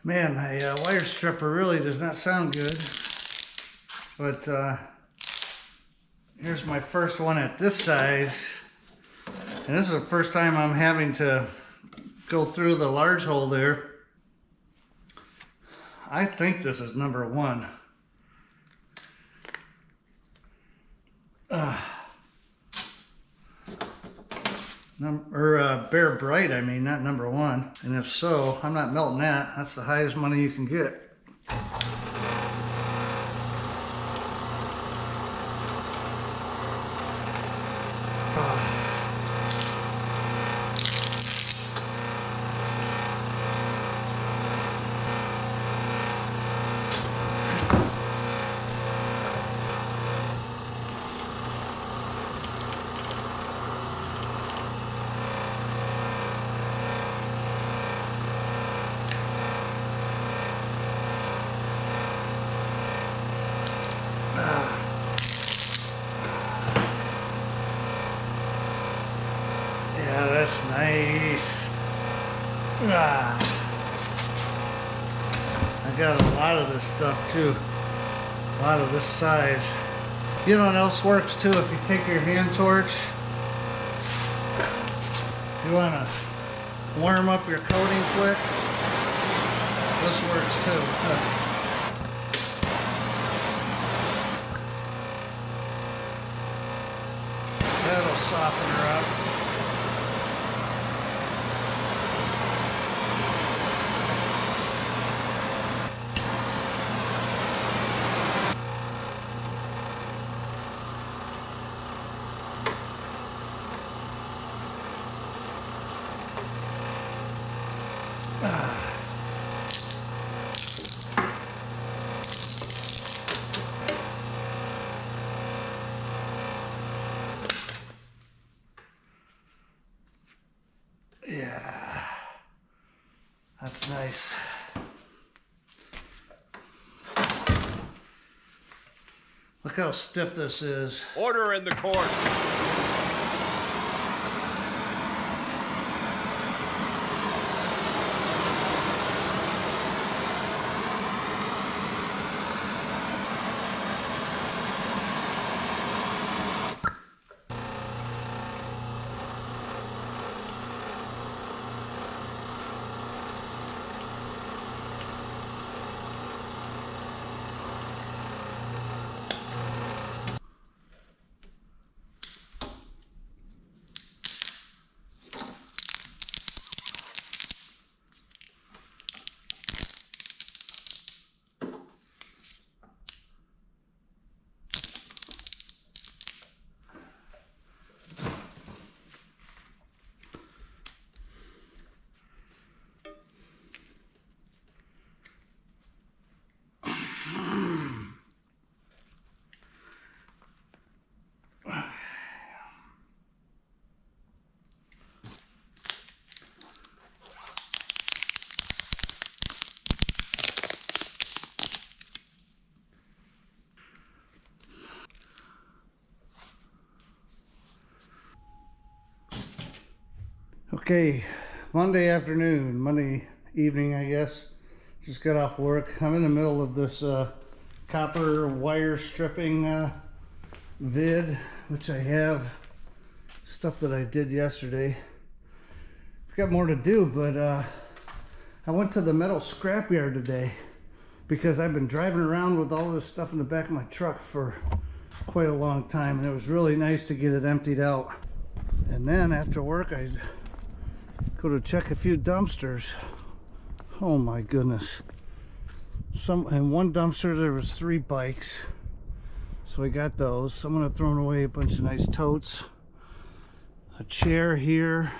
Man, my wire stripper really does not sound good, but here's my first one at this size, and this is the first time I'm having to go through the large hole there. I think this is number one. Bear Bright, I mean, not number one. And if so, I'm not melting that. That's the highest money you can get. Yeah, that's nice. I got a lot of this stuff too. A lot of this size. You know what else works too? If you take your hand torch, if you want to warm up your coating quick, this works too. That'll soften her up. Yeah, that's nice. Look how stiff this is. Order in the court. Okay, Monday afternoon, Monday evening, I guess. Just got off work. I'm in the middle of this copper wire stripping vid, which I have stuff that I did yesterday. I've got more to do, but I went to the metal scrapyard today because I've been driving around with all this stuff in the back of my truck for quite a long time, and it was really nice to get it emptied out. And then after work, I go to check a few dumpsters. Oh my goodness. In one dumpster there was 3 bikes, so I got those. Someone had thrown away a bunch of nice totes, a chair here,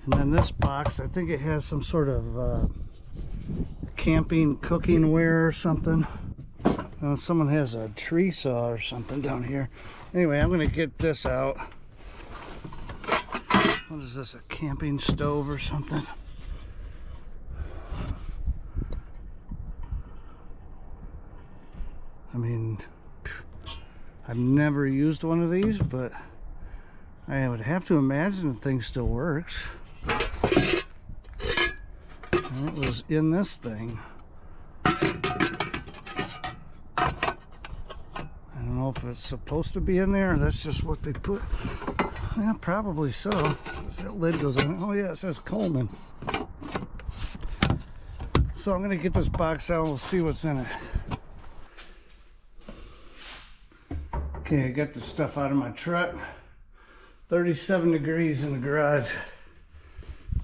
and then this box, I think it has some sort of camping cooking ware or something. Someone has a tree saw or something down here. Anyway, I'm gonna get this out. What is this, a camping stove or something? I mean, I've never used one of these, but I would have to imagine the thing still works. It is in this thing. I don't know if it's supposed to be in there or that's just what they put. Yeah, probably so. That lid goes on. Oh yeah, it says Coleman. So I'm gonna get this box out and we'll see what's in it. Okay, I got the stuff out of my truck. 37 degrees in the garage.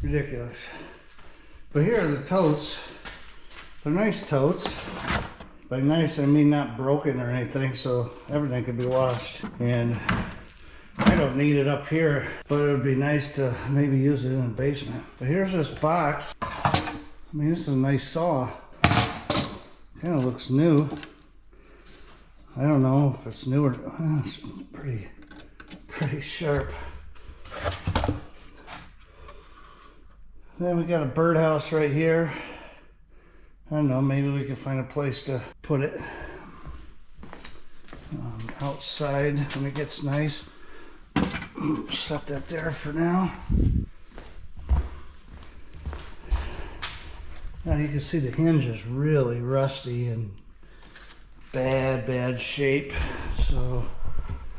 Ridiculous. But here are the totes. They're nice totes. By nice, I mean not broken or anything, so everything could be washed. And I don't need it up here, but it would be nice to maybe use it in the basement. But here's this box. I mean, this is a nice saw. Kind of looks new. I don't know if it's new or it's pretty sharp. Then we got a birdhouse right here. I don't know, maybe we can find a place to put it outside when it gets nice. Set that there for now. Now you can see the hinge is really rusty and bad shape. So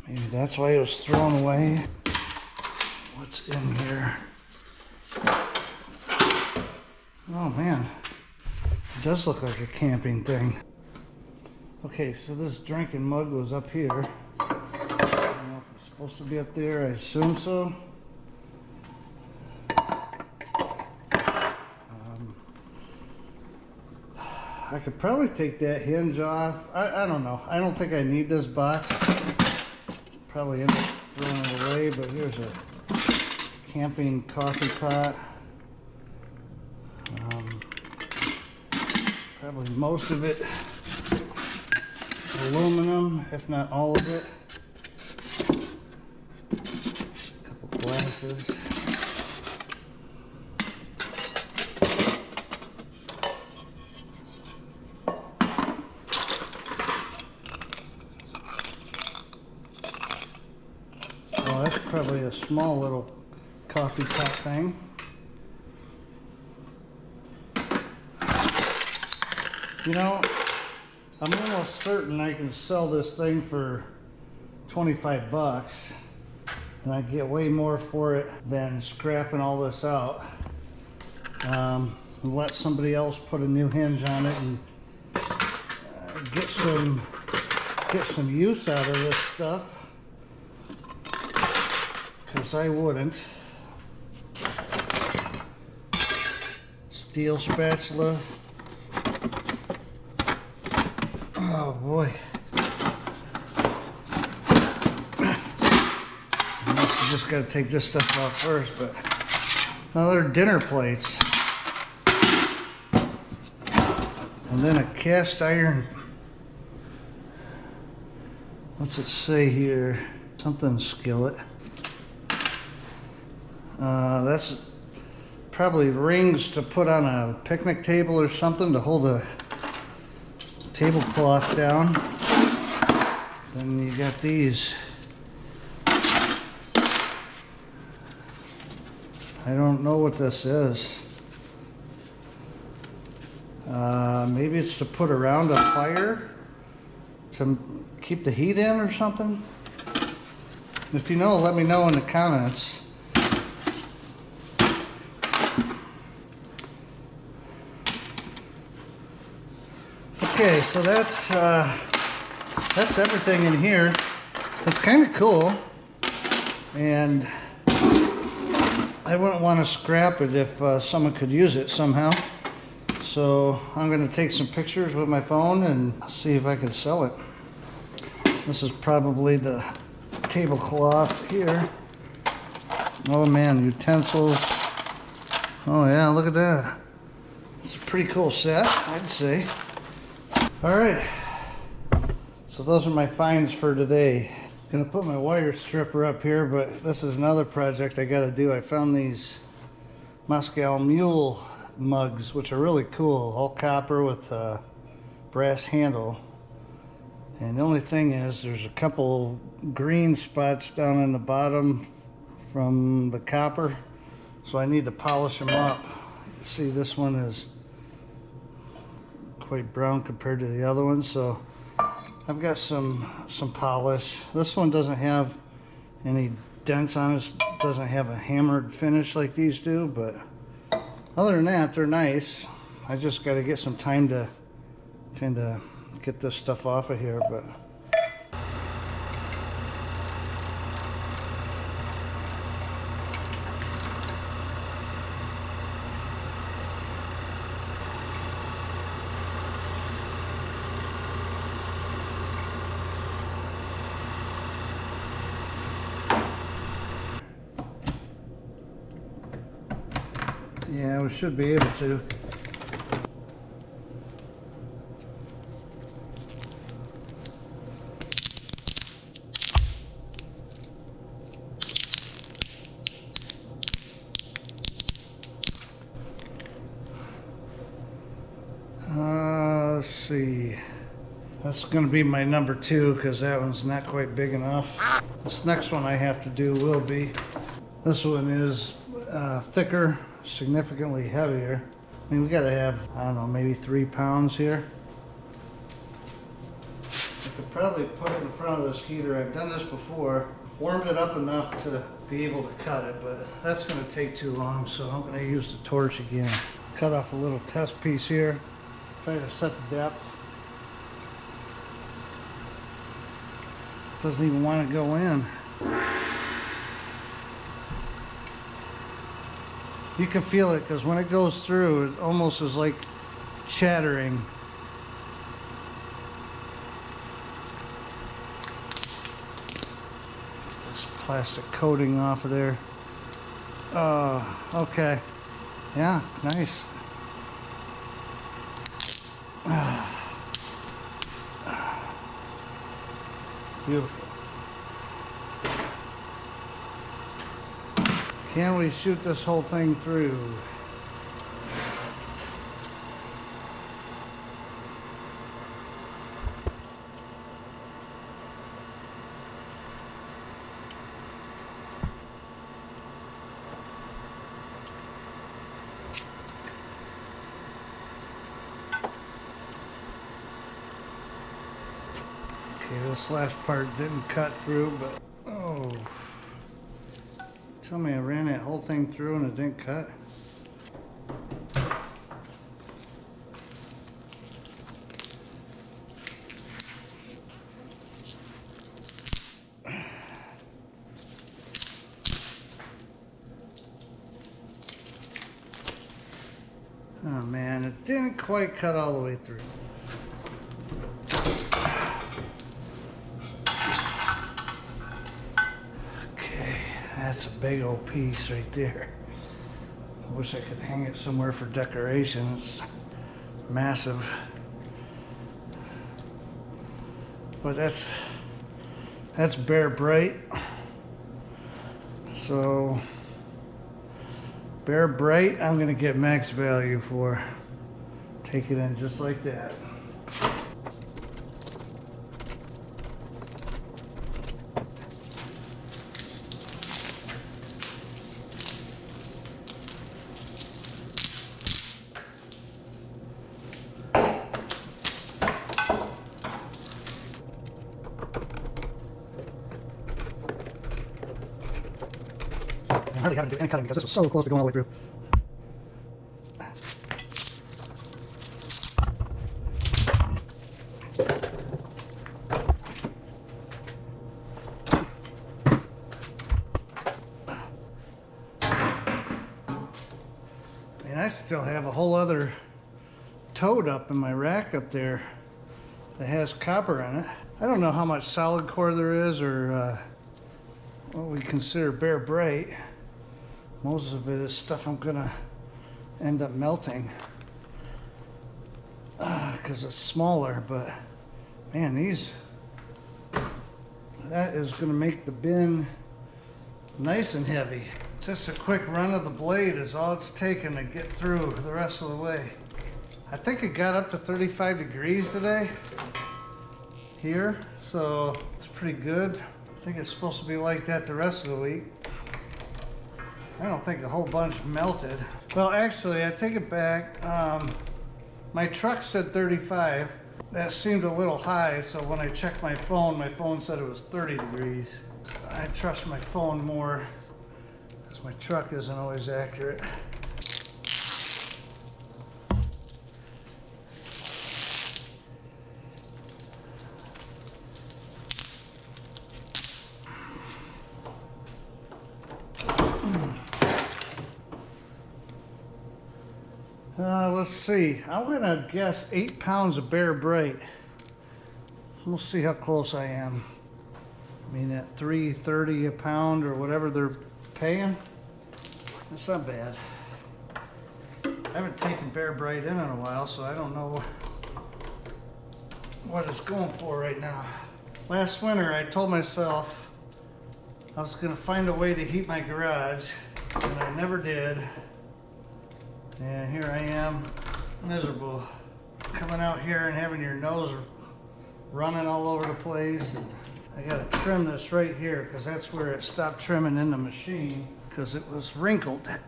maybe that's why it was thrown away. What's in here? Oh man, it does look like a camping thing. Okay, so this drinking mug was up here. I don't know if it's supposed to be up there, I assume so. I could probably take that hinge off. I don't know. I don't think I need this box. Probably end up throwing it away, but here's a camping coffee pot. Probably most of it aluminum, if not all of it. A couple glasses. Oh, that's probably a small little coffee pot thing. You know, I'm almost certain I can sell this thing for 25 bucks and I get way more for it than scrapping all this out. Let somebody else put a new hinge on it and get some use out of this stuff, because I wouldn't. Steel spatula. Oh boy. I must have just got to take this stuff off first, but another dinner plates. And then a cast iron. What's it say here? Something skillet. That's probably rings to put on a picnic table or something to hold a tablecloth down. Then you got these. I don't know what this is. Maybe it's to put around a fire to keep the heat in or something. If you know, let me know in the comments. Okay, so that's everything in here. It's kind of cool, and I wouldn't want to scrap it if someone could use it somehow. So I'm going to take some pictures with my phone and see if I can sell it. This is probably the tablecloth here. Oh man, utensils. Oh yeah, look at that. It's a pretty cool set, I'd say. All right, so those are my finds for today. Gonna put my wire stripper up here, but this is another project I gotta do. I found these Moscow Mule mugs, which are really cool, all copper with a brass handle. And the only thing is there's a couple green spots down in the bottom from the copper, so I need to polish them up. See, this one is quite brown compared to the other ones, so I've got some polish. This one doesn't have any dents on it, doesn't have a hammered finish like these do, but other than that, they're nice. I just got to get some time to kind of get this stuff off of here, but yeah, we should be able to. Let's see. That's going to be my number 2 because that one's not quite big enough. This next one I have to do will be. This one is thicker, significantly heavier. I mean, we got to have, I don't know, maybe 3 pounds here. I could probably put it in front of this heater. I've done this before. Warmed it up enough to be able to cut it, but that's going to take too long, so I'm going to use the torch again. Cut off a little test piece here. Try to set the depth. Doesn't even want to go in. You can feel it because when it goes through, it almost is like chattering. This plastic coating off of there. Okay. Yeah, nice. Beautiful. Can we shoot this whole thing through? Okay, this last part didn't cut through, but oh. Tell me I ran that whole thing through and it didn't cut. Oh man, it didn't quite cut all the way through. That's a big old piece right there. I wish I could hang it somewhere for decoration. It's massive. But that's Bear Bright. So Bear Bright, I'm gonna get max value for. Take it in just like that. I hardly haven't done any cutting because this was so close to going all the way through. And I still have a whole other toad up in my rack up there that has copper in it. I don't know how much solid core there is or what we consider Bear Bright. Most of it is stuff I'm gonna end up melting because it's smaller, but man, that is gonna make the bin nice and heavy. Just a quick run of the blade is all it's taken to get through the rest of the way. I think it got up to 35 degrees today here, so it's pretty good. I think it's supposed to be like that the rest of the week. I don't think a whole bunch melted. Well, actually, I take it back. My truck said 35. That seemed a little high, so when I checked my phone said it was 30 degrees. I trust my phone more because my truck isn't always accurate. Let's see. I'm gonna guess 8 pounds of Bear Bright. We'll see how close I am. I mean, at $3.30 a pound or whatever they're paying, that's not bad. I haven't taken Bear Bright in a while, so I don't know what it's going for right now. Last winter, I told myself I was gonna find a way to heat my garage, and I never did. And here I am, miserable. Coming out here and having your nose running all over the place. And I gotta trim this right here because that's where it stopped trimming in the machine because it was wrinkled. There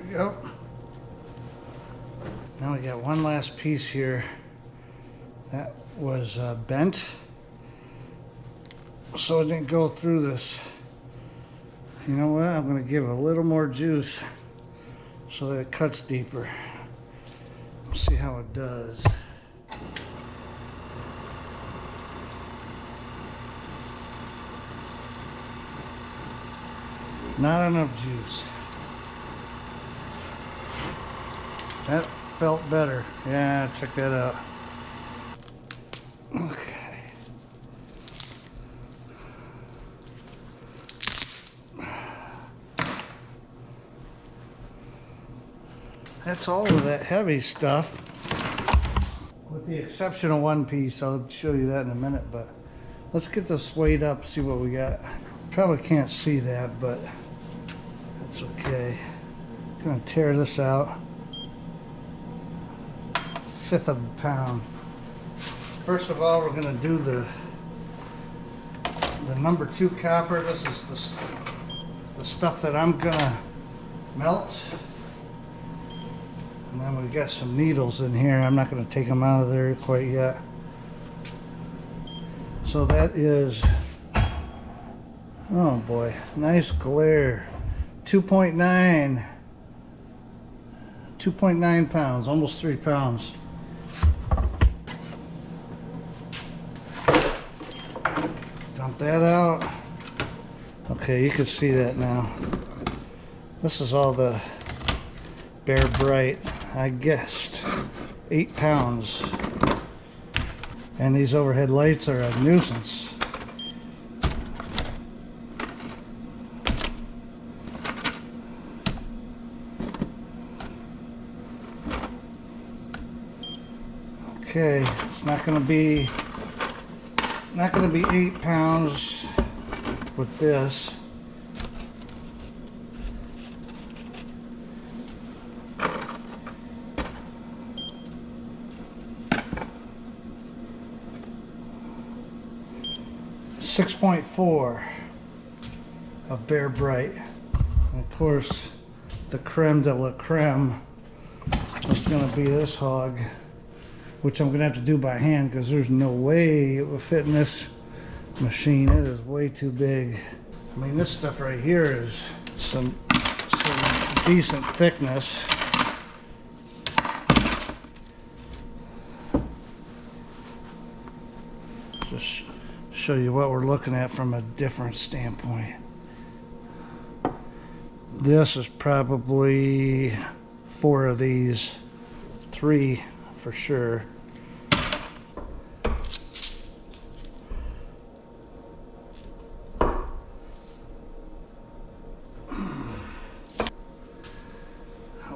we go. Now we got one last piece here that was bent. So it didn't go through this. You know what? I'm going to give it a little more juice so that it cuts deeper. See how it does. Not enough juice. That felt better. Yeah, check that out. Okay. That's all of that heavy stuff, with the exception of one piece. I'll show you that in a minute, but let's get this weighed up, see what we got. Probably can't see that, but that's okay. I'm gonna tear this out. 1/5 of a pound. First of all, we're gonna do the number 2 copper. This is the stuff that I'm gonna melt. And then we got some needles in here. I'm not going to take them out of there quite yet. So that is, oh boy, nice glare. 2.9 pounds, almost 3 pounds. Dump that out. Okay, you can see that now. This is all the Bear Bright. I guessed 8 pounds. And these overhead lights are a nuisance. Okay, it's not going to be 8 pounds with this. .4 of Bear Bright. And of course, the creme de la creme is going to be this hog, which I'm going to have to do by hand because there's no way it will fit in this machine. It is way too big. I mean, this stuff right here is some decent thickness. Just show you what we're looking at from a different standpoint. This is probably 4 of these, 3 for sure. I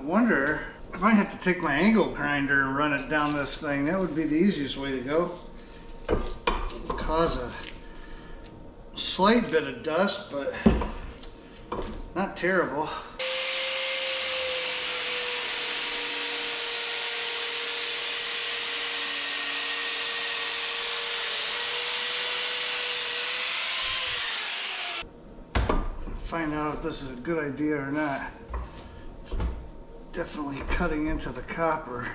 wonder, I might have to take my angle grinder and run it down this thing. That would be the easiest way to go. Cause a slight bit of dust, but not terrible. find out if this is a good idea or not. It's definitely cutting into the copper.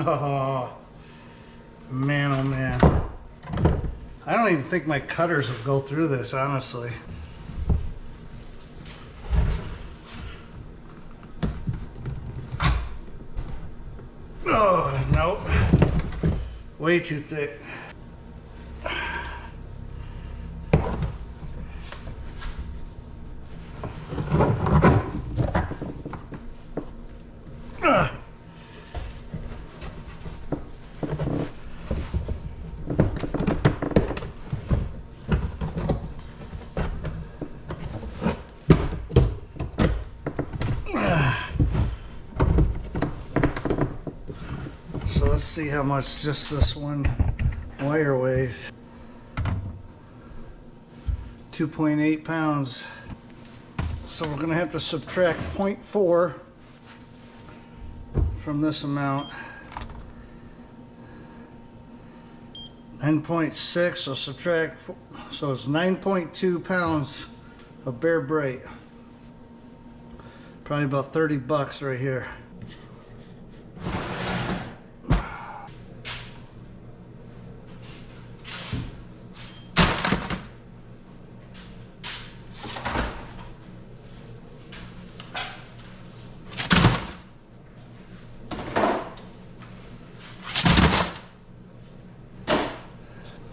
Oh, man, oh man. I don't even think my cutters will go through this, honestly. Oh, nope. Way too thick. So let's see how much just this one wire weighs. 2.8 pounds. So we're gonna have to subtract 0.4 from this amount. 9.6, so subtract, so it's 9.2 pounds of bare braid. Probably about 30 bucks right here.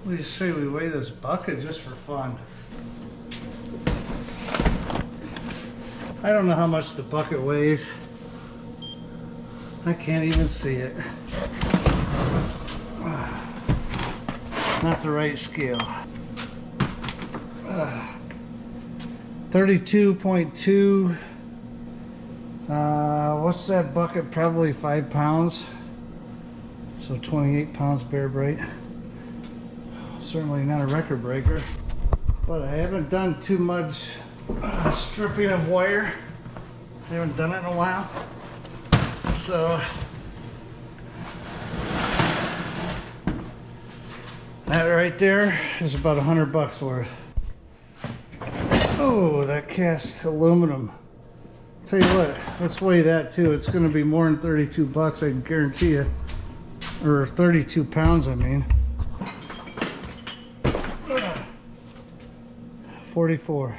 What do you say we weigh this bucket just for fun? I don't know how much the bucket weighs. I can't even see it. Not the right scale. 32.2. What's that bucket? Probably 5 pounds. So 28 pounds bare braid. Certainly not a record breaker, but I haven't done too much stripping of wire. I haven't done it in a while, so that right there is about 100 bucks worth. Oh, that cast aluminum. Tell you what, let's weigh that too. It's going to be more than 32 bucks, I can guarantee you, or 32 pounds, I mean. 44.